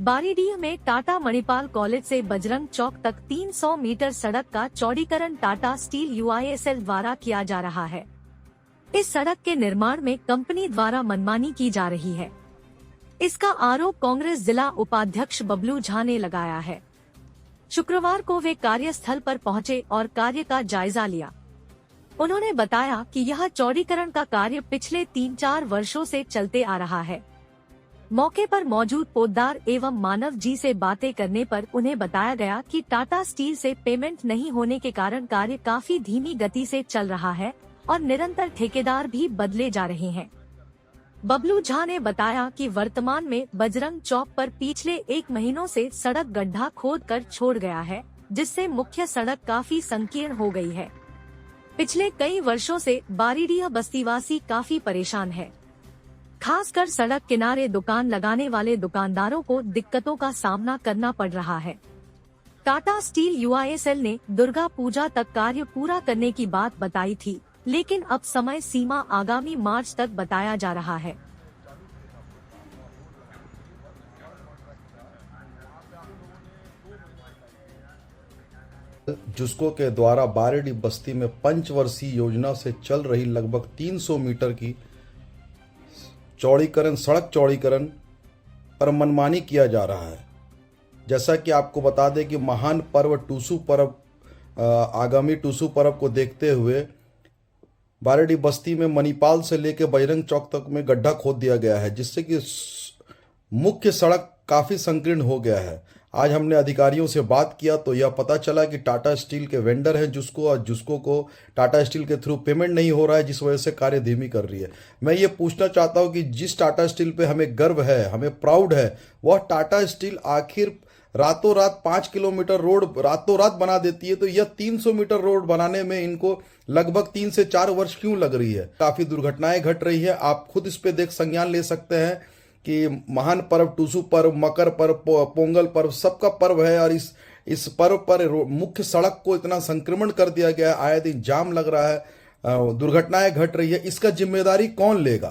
बारीडीह में टाटा मणिपाल कॉलेज से बजरंग चौक तक 300 मीटर सड़क का चौड़ीकरण टाटा स्टील यूआईएसएल द्वारा किया जा रहा है। इस सड़क के निर्माण में कंपनी द्वारा मनमानी की जा रही है। इसका आरोप कांग्रेस जिला उपाध्यक्ष बबलू झा ने लगाया है। शुक्रवार को वे कार्यस्थल पर पहुंचे और कार्य का जायजा लिया। उन्होंने बताया कि यह चौड़ीकरण का कार्य पिछले 3-4 वर्षों से चलते आ रहा है। मौके पर मौजूद पोद्दार एवं मानव जी से बातें करने पर उन्हें बताया गया कि टाटा स्टील से पेमेंट नहीं होने के कारण कार्य काफी धीमी गति से चल रहा है और निरंतर ठेकेदार भी बदले जा रहे हैं। बबलू झा ने बताया कि वर्तमान में बजरंग चौक पर पिछले 1 महीनों से सड़क गड्ढा खोद कर छोड़ गया है, जिससे मुख्य सड़क काफी संकीर्ण हो गई है। पिछले कई वर्षों से बारीडीह बस्तीवासी काफी परेशान है। खासकर सड़क किनारे दुकान लगाने वाले दुकानदारों को दिक्कतों का सामना करना पड़ रहा है। टाटा स्टील यूआईएसएल ने दुर्गा पूजा तक कार्य पूरा करने की बात बताई थी, लेकिन अब समय सीमा आगामी मार्च तक बताया जा रहा है। जुस्को के द्वारा बारीडीह बस्ती में पंचवर्षीय योजना से चल रही लगभग 300 मीटर की सड़क चौड़ीकरण पर मनमानी किया जा रहा है। जैसा कि आपको बता दें कि महान पर्व टूसू पर्व आगामी टूसू पर्व को देखते हुए बारीडीह बस्ती में मणिपाल से लेकर बजरंग चौक तक में गड्ढा खोद दिया गया है, जिससे कि मुख्य सड़क काफ़ी संकीर्ण हो गया है। आज हमने अधिकारियों से बात किया तो यह पता चला कि टाटा स्टील के वेंडर हैं जुस्को, और जुस्को को टाटा स्टील के थ्रू पेमेंट नहीं हो रहा है, जिस वजह से कार्य धीमी कर रही है। मैं ये पूछना चाहता हूं कि जिस टाटा स्टील पे हमें गर्व है, हमें प्राउड है, वह टाटा स्टील आखिर रातों रात 5 किलोमीटर रोड रातों रात बना देती है, तो यह 300 मीटर रोड बनाने में इनको लगभग 3 से 4 वर्ष क्यों लग रही है। काफ़ी दुर्घटनाएं घट रही है। आप खुद इस पे देख संज्ञान ले सकते हैं कि महान पर्व टूसू पर्व, मकर पर्व, पोंगल पर्व सबका पर्व है, और इस पर्व पर मुख्य सड़क को इतना संक्रमण कर दिया गया है, आए दिन जाम लग रहा है, दुर्घटनाएं घट रही है। इसका जिम्मेदारी कौन लेगा?